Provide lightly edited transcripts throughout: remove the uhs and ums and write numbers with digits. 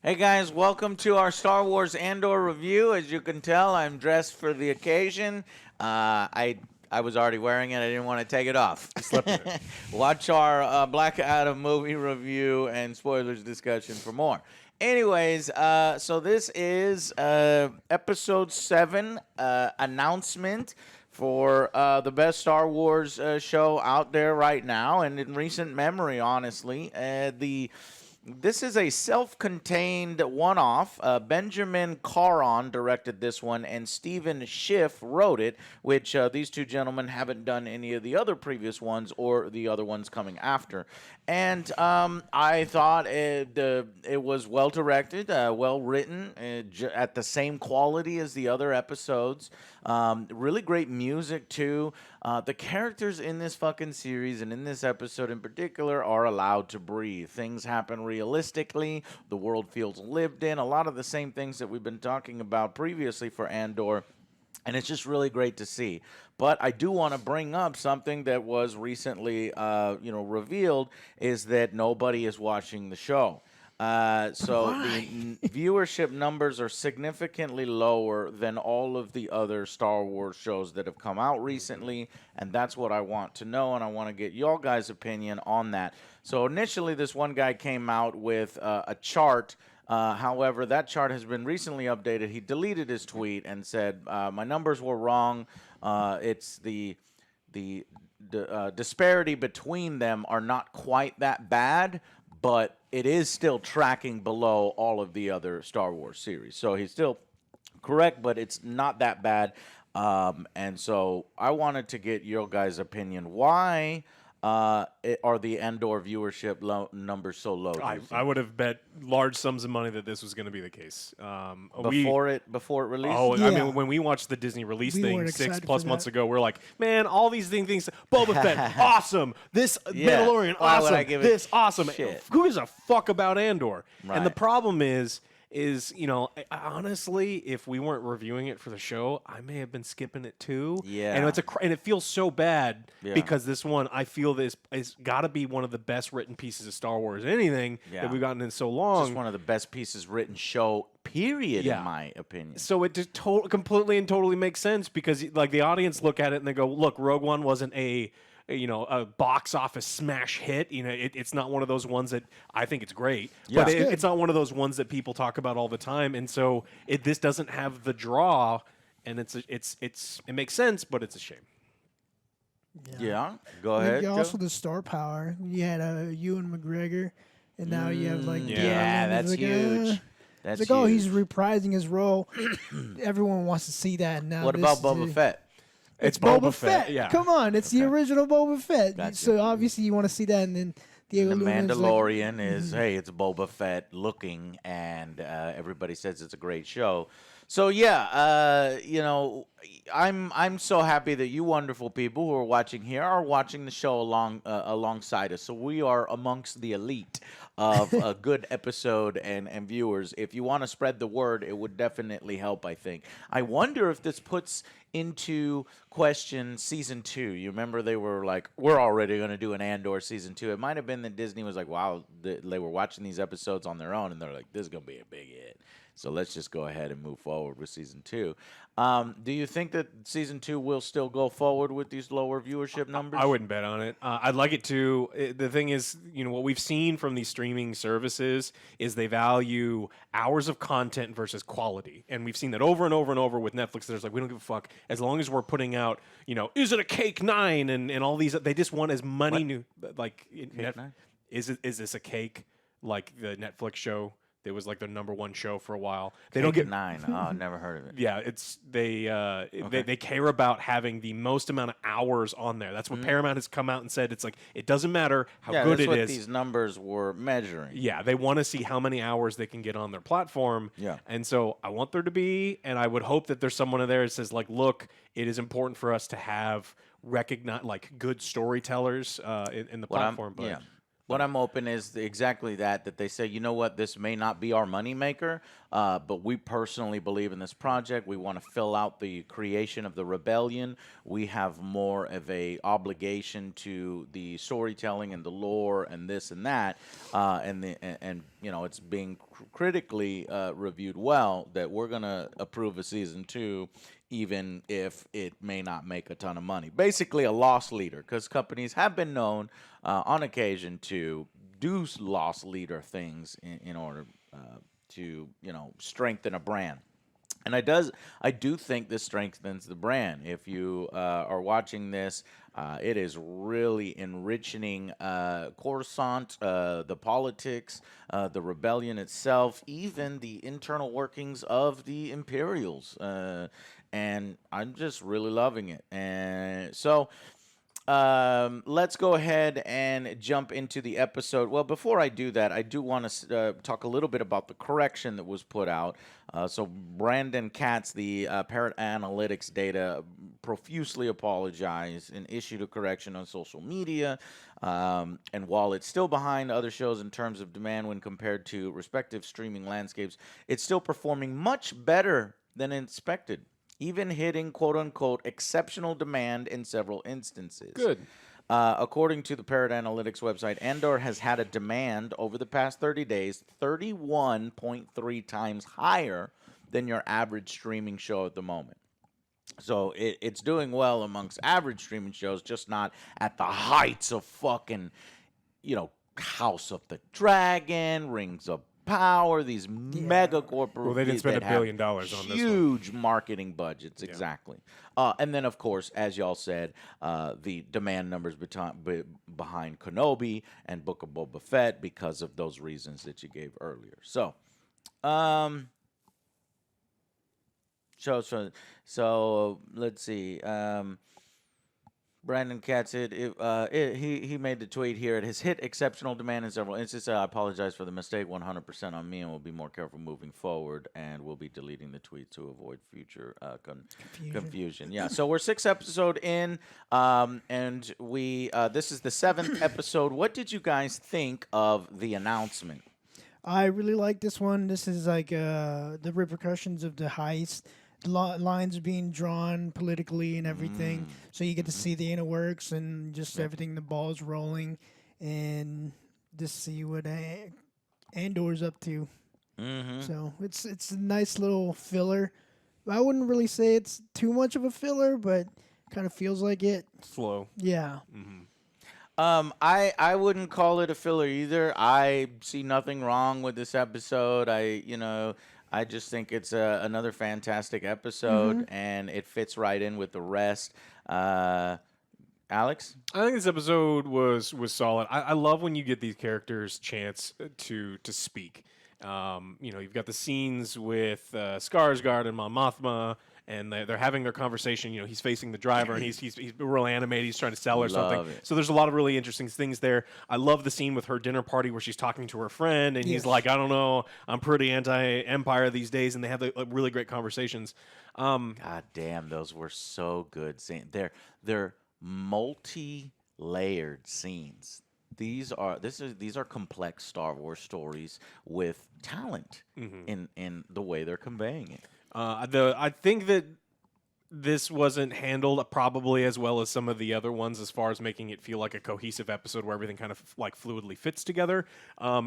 Hey guys, welcome to our Star Wars Andor review. As you can tell, I'm dressed for the occasion. I was already wearing it. I didn't want to take it off. You slept in it. Watch our Black Adam movie review and spoilers discussion for more. Anyways, so this is episode 7 announcement for the best Star Wars show out there right now and in recent memory, honestly. This is a self-contained one-off. Benjamin Caron directed this one, and Stephen Schiff wrote it, which these two gentlemen haven't done any of the other previous ones or the other ones coming after. And I thought it was well-directed, well-written, at the same quality as the other episodes. Really great music, too. The characters in this fucking series and in this episode in particular are allowed to breathe. Things happen realistically. The world feels lived in. A lot of the same things that we've been talking about previously for Andor. And it's just really great to see. But I do want to bring up something that was recently, revealed, is that nobody is watching the show. So the viewership numbers are significantly lower than all of the other Star Wars shows that have come out recently, and that's what I want to know, and I want to get y'all guys' opinion on that. So initially, this one guy came out with a chart. However, that chart has been recently updated. He deleted his tweet and said, my numbers were wrong. It's the disparity between them are not quite that bad, but it is still tracking below all of the other Star Wars series. So he's still correct, but it's not that bad. And so I wanted to get your guys' opinion. Why are the Andor viewership numbers so low? I would have bet large sums of money that this was going to be the case. Before it released? Oh, Yeah. I mean, when we watched the Disney release We thing weren't 6+ excited for months that. ago, we're like, man, all these things, Boba Fett, awesome. This Yeah. Mandalorian, Why would awesome. I give it This, awesome. shit? Who gives a fuck about Andor? Right. And the problem is honestly, if we weren't reviewing it for the show, I may have been skipping it too. Yeah. And and it feels so bad Yeah. because this one, I feel this is got to be one of the best written pieces of Star Wars anything Yeah. that we've gotten in so long. Just one of the best pieces written show, period, Yeah. in my opinion. So it just completely and totally makes sense because like the audience look at it and they go, look, Rogue One wasn't a box office smash hit. It's not one of those ones that I think it's great, Yeah. but It's good. it's not one of those ones that people talk about all the time. And so this doesn't have the draw, and it makes sense, but it's a shame. Yeah, go I think ahead. also Joe. the star power. You had Ewan McGregor, and now you have like Yeah, Dylan. that's It's like, huge. That's It's like, oh, huge. he's reprising his role. Everyone wants to see that now. What this about is Boba it. Fett? It's Boba Fett. Yeah. Come on, it's the original Boba Fett. Gotcha. So obviously you want to see that, and then Diego The Luna's Mandalorian is, hey, it's Boba Fett looking, and everybody says it's a great show. So yeah, I'm so happy that you wonderful people who are watching here are watching the show alongside us. So we are amongst the elite of a good episode and viewers. If you want to spread the word, it would definitely help, I think. I wonder if this puts into question season 2. You remember they were like, we're already going to do an Andor season 2. It might have been that Disney was like, wow, they were watching these episodes on their own, and they're like, this is going to be a big hit. So let's just go ahead and move forward with season 2. Do you think that season 2 will still go forward with these lower viewership numbers? I wouldn't bet on it. I'd like it to. The thing is, what we've seen from these streaming services is they value hours of content versus quality. And we've seen that over and over and over with Netflix. There's like, we don't give a fuck. As long as we're putting out, is it a Cake 9? And all these, they just want as many new, like, Cake 9? Is this a cake? Like the Netflix show? It was like their #1 show for a while. They Cake don't get 9. Oh, never heard of it. Yeah, they care about having the most amount of hours on there. That's what Paramount has come out and said. It's like it doesn't matter how Yeah, good that's it what is. these numbers were measuring. Yeah, they want to see how many hours they can get on their platform. Yeah. And so I want there to be, and I would hope that there's someone in there that says like, look, it is important for us to have good storytellers in the platform. But What I'm hoping is exactly that they say, you know what, this may not be our moneymaker, but we personally believe in this project. We want to fill out the creation of the rebellion. We have more of a obligation to the storytelling and the lore and this and that, and you know, it's being critically reviewed well, that we're gonna approve a season 2, even if it may not make a ton of money. Basically, a loss leader, because companies have been known on occasion to do loss leader things in order to, you know, strengthen a brand. And I do think this strengthens the brand. If you are watching this, it is really enriching Coruscant, the politics, the rebellion itself, even the internal workings of the Imperials. And I'm just really loving it. And so let's go ahead and jump into the episode. Well, before I do that, I do want to talk a little bit about the correction that was put out. So Brandon Katz, the Parrot Analytics data, profusely apologized and issued a correction on social media. And while it's still behind other shows in terms of demand when compared to respective streaming landscapes, it's still performing much better than expected, even hitting quote-unquote exceptional demand in several instances. Good. According to the Parrot Analytics website, Andor has had a demand over the past 30 days 31.3 times higher than your average streaming show at the moment. So it's doing well amongst average streaming shows, just not at the heights of fucking, you know, House of the Dragon, Rings of Power, these mega corporations. Well, they didn't spend $1 billion on this one. Huge marketing budgets, exactly. And then, of course, as y'all said, the demand numbers behind Kenobi and Book of Boba Fett because of those reasons that you gave earlier. So, so let's see. Brandon Katz, he made the tweet here. It has hit exceptional demand in several instances. I apologize for the mistake, 100% on me, and we'll be more careful moving forward, and we'll be deleting the tweet to avoid future confusion. Yeah, so we're 6 episodes in, and we this is the 7th episode. What did you guys think of the announcement? I really like this one. This is like the repercussions of the heist. Lines being drawn politically and everything, so you get to see the inner works and just everything. The ball's rolling, and just see what Andor's up to. So it's a nice little filler. I wouldn't really say it's too much of a filler, but kind of feels like it. Slow. Yeah. I wouldn't call it a filler either. I see nothing wrong with this episode. I just think it's another fantastic episode, and it fits right in with the rest. Alex? I think this episode was solid. I love when you get these characters chance to speak. You know, you've got the scenes with Skarsgård and Mon Mothma, and they're having their conversation. You know, he's facing the driver, and he's real animated. He's trying to sell her something. So there's a lot of really interesting things there. I love the scene with her dinner party where she's talking to her friend, and he's like, I don't know, I'm pretty anti-Empire these days, and they have really great conversations. God damn, those were so good. They're multi-layered scenes. These are complex Star Wars stories with talent in the way they're conveying it. I think that this wasn't handled probably as well as some of the other ones as far as making it feel like a cohesive episode where everything kind of like fluidly fits together.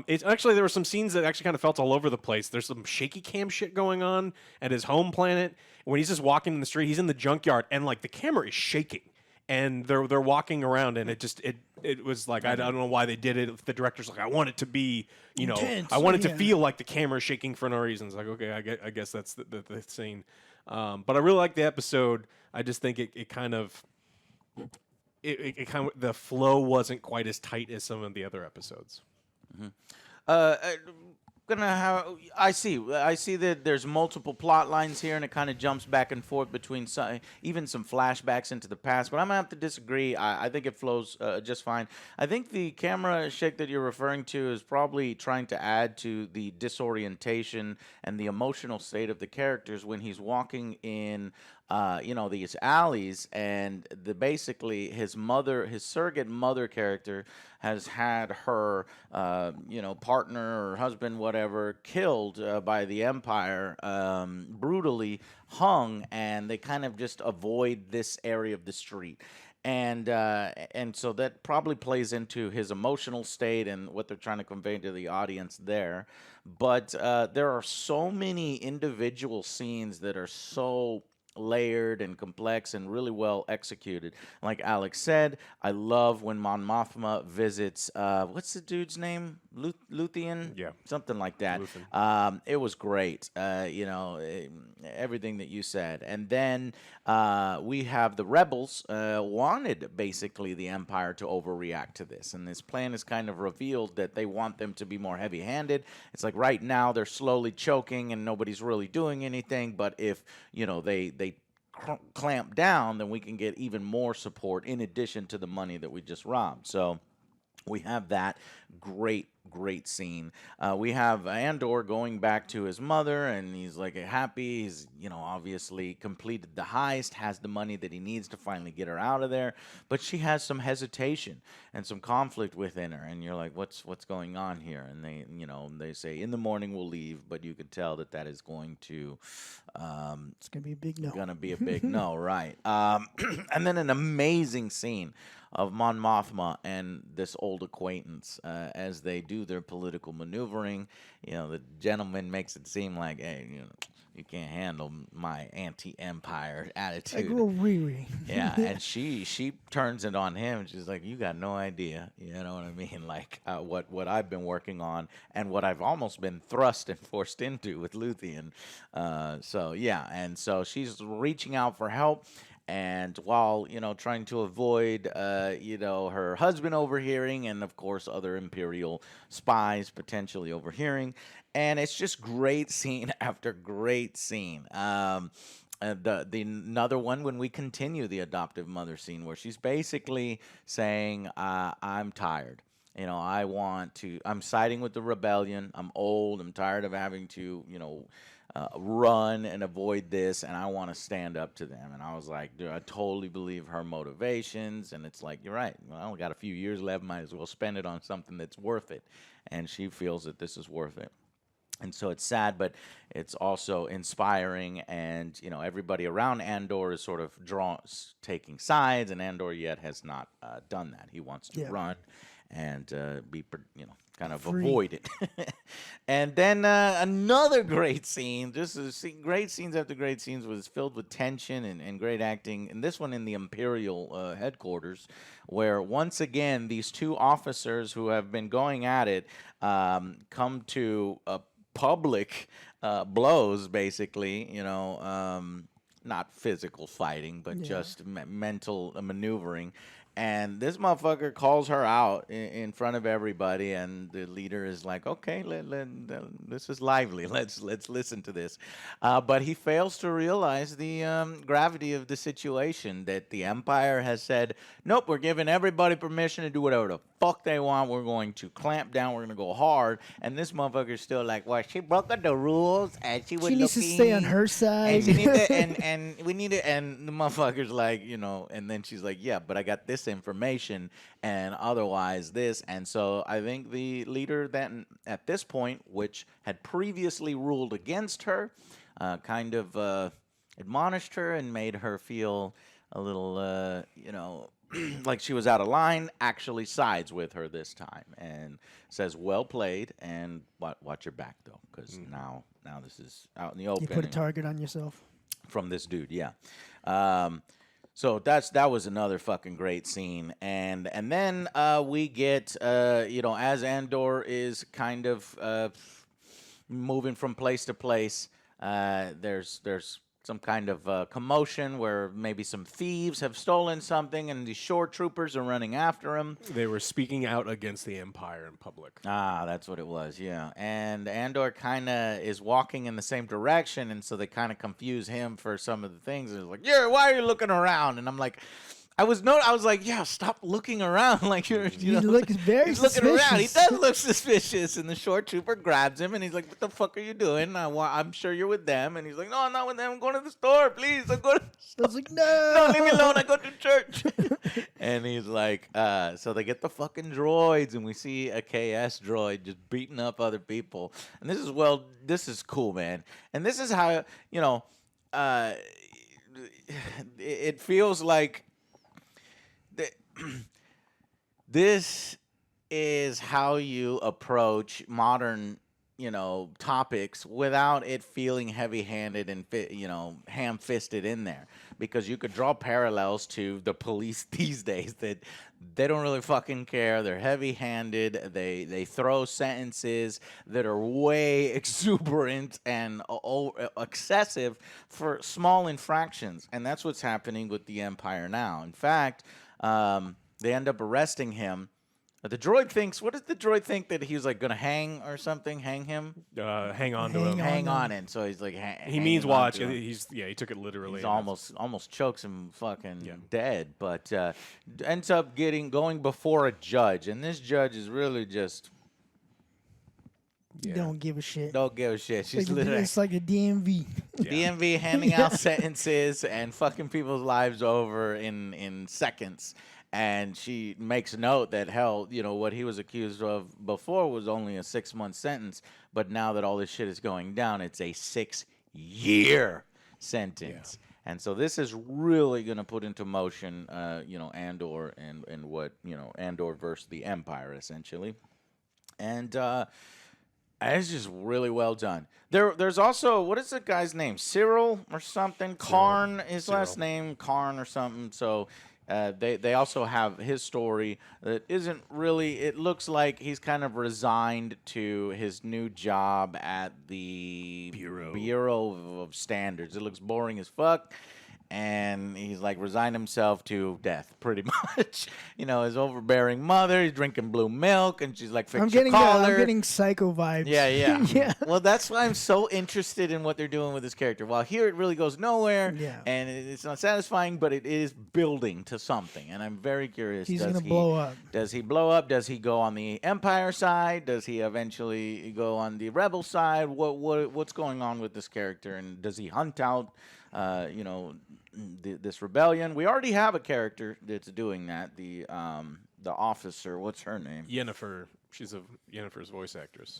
It's actually, there were some scenes that actually kind of felt all over the place. There's some shaky cam shit going on at his home planet. When he's just walking in the street, he's in the junkyard, and like the camera is shaking. And they're walking around, and it was like, I don't know why they did it. The director's like, I want it to be, you know, intense. I want it to feel like the camera's shaking for no reason. It's like, okay, I guess that's the scene. But I really like the episode. I just think it kind of the flow wasn't quite as tight as some of the other episodes. I see that there's multiple plot lines here, and it kind of jumps back and forth between even some flashbacks into the past. But I'm gonna have to disagree. I think it flows just fine. I think the camera shake that you're referring to is probably trying to add to the disorientation and the emotional state of the characters when he's walking in these alleys, and basically his mother, his surrogate mother character, has had her, partner or husband, whatever, killed by the Empire, brutally hung, and they kind of just avoid this area of the street. And so that probably plays into his emotional state and what they're trying to convey to the audience there. But there are so many individual scenes that are so layered and complex and really well executed. Like Alex said, I love when Mon Mothma visits, what's the dude's name? Luthien? Yeah. Something like that. It was great, everything that you said. And then we have the rebels wanted basically the Empire to overreact to this. And this plan is kind of revealed that they want them to be more heavy-handed. It's like right now they're slowly choking and nobody's really doing anything. But if, they clamp down, then we can get even more support in addition to the money that we just robbed. So we have that great scene. We have Andor going back to his mother, and he's like happy. He's obviously completed the heist, has the money that he needs to finally get her out of there. But she has some hesitation and some conflict within her, and you're like, what's going on here? And they say in the morning we'll leave, but you can tell that is going to it's gonna be a big no. Gonna be a big no, right? And then an amazing scene of Mon Mothma and this old acquaintance as they do their political maneuvering. The gentleman makes it seem like, hey, you can't handle my anti-empire attitude. Like little Riri. Yeah, and she turns it on him. She's like, you got no idea. You know what I mean? Like what I've been working on and what I've almost been thrust and forced into with Luthien. So she's reaching out for help. And while, trying to avoid, her husband overhearing and, of course, other Imperial spies potentially overhearing. And it's just great scene after great scene. The another one when we continue the adoptive mother scene where she's basically saying, I'm tired. I'm siding with the rebellion. I'm old. I'm tired of having to, run and avoid this, and I want to stand up to them. And I was like, dude, I totally believe her motivations. And it's like, you're right. Well, I only got a few years left. Might as well spend it on something that's worth it. And she feels that this is worth it. And so it's sad, but it's also inspiring. And, everybody around Andor is sort of taking sides, and Andor yet has not done that. He wants to run and be, kind of Free. avoid it. And then another great scene, great scenes after great scenes, was filled with tension and great acting. And this one in the Imperial headquarters, where once again these two officers who have been going at it come to public blows, basically, not physical fighting, but just mental maneuvering. And this motherfucker calls her out in front of everybody, and the leader is like, "Okay, this is lively. Let's listen to this." But he fails to realize the gravity of the situation. That the Empire has said, "Nope, we're giving everybody permission to do whatever the fuck they want. We're going to clamp down. We're going to go hard." And this motherfucker's still like, "Well, she broke the rules, and she needs to stay on her side. And she need to, and we need it." And the motherfucker's like, and then she's like, "Yeah, but I got this information and otherwise this." And so I think the leader then at this point, which had previously ruled against her, kind of admonished her and made her feel a little, like she was out of line, actually sides with her this time and says, "Well played, and watch your back though, because now this is out in the open." You put a target on yourself. From this dude, yeah. So that was another fucking great scene, and then we get as Andor is kind of moving from place to place. There's some kind of commotion where maybe some thieves have stolen something, and the shore troopers are running after him. They were speaking out against the Empire in public. Ah, that's what it was, yeah. And Andor kind of is walking in the same direction, and so they kind of confuse him for some of the things. It's like, "Yeah, why are you looking around?" And I'm like, I was like, yeah, stop looking around like you're. He looks very he's looking around. He suspicious. does look suspicious, and the short trooper grabs him, and he's like, "What the fuck are you doing? I'm sure you're with them." And he's like, "No, I'm not with them. I'm going to the store, please. I'm going." I was like, no. No, leave me alone. I go to church. And he's like, so they get the fucking droids, and we see a KS droid just beating up other people. And this is cool, man. And this is how, it feels like this is how you approach modern topics without it feeling heavy-handed and ham-fisted in there, because you could draw parallels to the police these days that they don't really fucking care. They're heavy-handed. They throw sentences that are way exuberant and excessive for small infractions, and that's what's happening with the Empire now. In fact, they end up arresting him. The droid thinks, what does the droid think, that he was like going to hang or something? Hang him? Hang on to him. Hang on. And so he's like, he means watch. He took it literally. He almost chokes him fucking dead, but ends up going before a judge. And this judge is really just. Yeah. Don't give a shit. Don't give a shit. She's literally. It's like a DMV. DMV handing out sentences and fucking people's lives over in seconds. And she makes note that, hell, what he was accused of before was only a 6-month sentence. But now that all this shit is going down, it's a 6-year sentence. Yeah. And so this is really going to put into motion, Andor and what, Andor versus the Empire, essentially. And it's just really well done. There's also, what is the guy's name? Cyril or something? Karn, his last name, Karn or something. So... They also have his story that isn't really. It looks like he's kind of resigned to his new job at the Bureau of Standards. It looks boring as fuck. And he's like resigned himself to death, pretty much. His overbearing mother. He's drinking blue milk, and she's like, "Fix your collar." I'm getting Psycho vibes. Yeah. Yeah. Well, that's why I'm so interested in what they're doing with this character. While here it really goes nowhere, and it's not satisfying, but it is building to something, and I'm very curious. He's gonna blow up. Does he blow up? Does he go on the Empire side? Does he eventually go on the Rebel side? What's going on with this character, and does he hunt out? This rebellion. We already have a character that's doing that. The officer. What's her name? Yennefer. She's Yennefer's voice actress.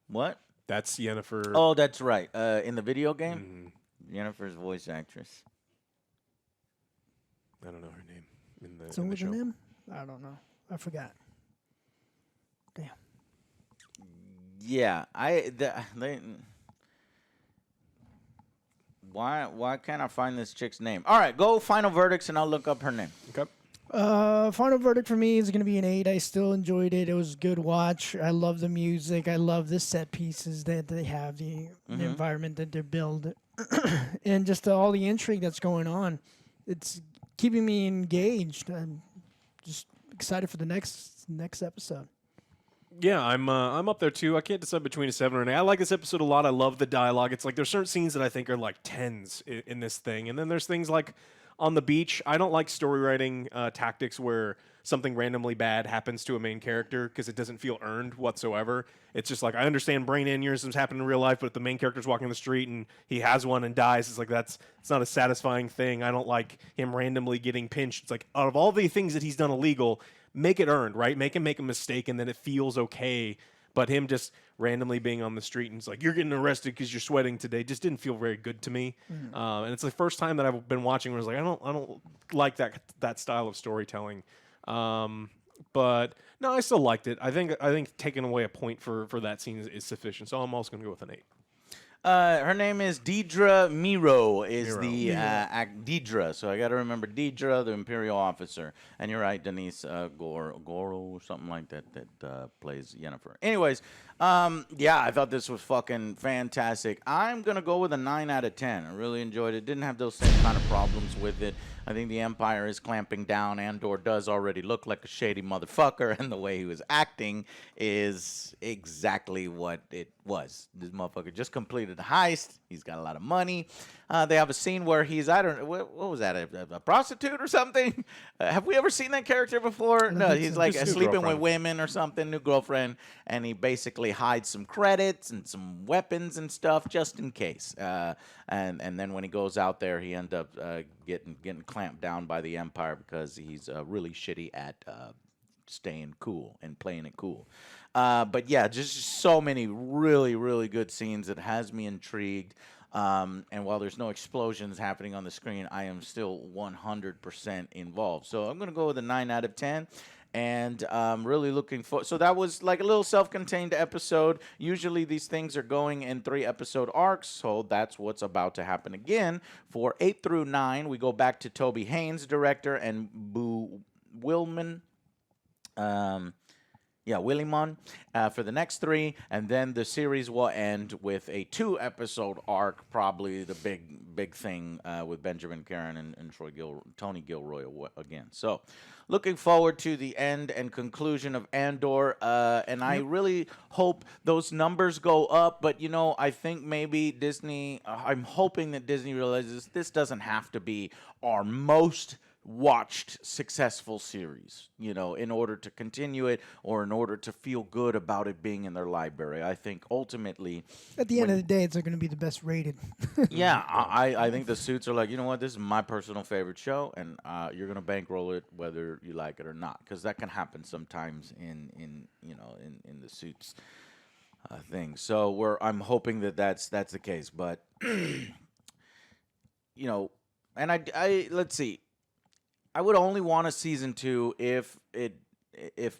What? That's Yennefer. Oh, that's right. In the video game, Yennefer's voice actress. I don't know her name in the. So in the what's show. her name? I don't know. I forgot. Damn. Yeah, Why can't I find this chick's name? All right, go final verdicts, and I'll look up her name. Okay. Final verdict for me is going to be an 8. I still enjoyed it. It was a good watch. I love the music. I love the set pieces that they have, the environment that they're built, and just all the intrigue that's going on. It's keeping me engaged. I'm just excited for the next episode. Yeah, I'm up there too. I can't decide between a 7 or an 8. I like this episode a lot. I love the dialogue. It's like there's certain scenes that I think are like 10s in this thing, and then there's things like on the beach. I don't like story writing tactics where something randomly bad happens to a main character because it doesn't feel earned whatsoever. It's just like, I understand brain aneurysms happen in real life, but if the main character's walking the street and he has one and dies, it's like it's not a satisfying thing. I don't like him randomly getting pinched. It's like, out of all the things that he's done illegal, make it earned, right? Make him make a mistake and then it feels okay. But him just randomly being on the street and it's like, you're getting arrested because you're sweating today, just didn't feel very good to me. And it's the first time that I've been watching where I was like, I don't like that style of storytelling. But no, I still liked it. I think taking away a point for that scene is sufficient. So I'm also going to go with an 8. Her name is Deidre Miro. Deidre. So I got to remember Deidre, the Imperial officer. And you're right, Denise Goro or something like that plays Yennefer. Anyways, yeah, I thought this was fucking fantastic. I'm gonna go with a 9 out of 10. I really enjoyed it. Didn't have those same kind of problems with it. I think the Empire is clamping down. Andor does already look like a shady motherfucker, and the way he was acting is exactly what it was. This motherfucker just completed committed a heist. He's got a lot of money. They have a scene where he's, I don't know, what was that, a prostitute or something? Have we ever seen that character before? No, think he's so. like Just new sleeping with girlfriend. women or something, new girlfriend, and he basically hides some credits and some weapons and stuff just in case. And then when he goes out there, he ends up getting clamped down by the Empire because he's really shitty at staying cool and playing it cool. But yeah, just so many really, really good scenes. It has me intrigued. And while there's no explosions happening on the screen, I am still 100% involved. So I'm going to go with a 9 out of 10. And I'm really looking for. So that was like a little self-contained episode. Usually these things are going in 3-episode arcs, so that's what's about to happen again. For 8 through 9, we go back to Toby Haynes, director, and Boo Willman. Willimon for the next 3, and then the series will end with a 2-episode arc, probably the big thing with Benjamin Caron and Tony Gilroy again. So, looking forward to the end and conclusion of Andor, and I really hope those numbers go up. But I think maybe Disney. I'm hoping that Disney realizes this doesn't have to be our most watched successful series, in order to continue it or in order to feel good about it being in their library. I think ultimately, At the end of the day, it's going to be the best rated. yeah, I think the Suits are like, you know what, this is my personal favorite show, and you're gonna bankroll it whether you like it or not, because that can happen sometimes in the Suits thing. So I'm hoping that that's the case, but and I let's see. I would only want a season 2 if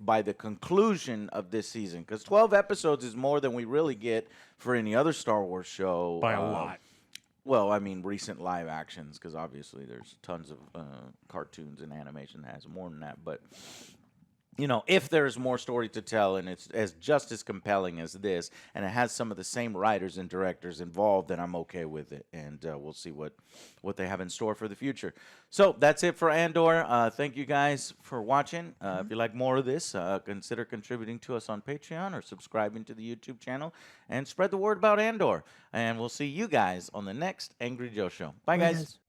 by the conclusion of this season, because 12 episodes is more than we really get for any other Star Wars show. By a lot. Well, I mean recent live actions, because obviously there's tons of cartoons and animation that has more than that. But if there's more story to tell and it's just as compelling as this, and it has some of the same writers and directors involved, then I'm okay with it, and we'll see what they have in store for the future. So that's it for Andor. Thank you guys for watching. If you like more of this, consider contributing to us on Patreon or subscribing to the YouTube channel, and spread the word about Andor. And we'll see you guys on the next Angry Joe Show. Bye, guys.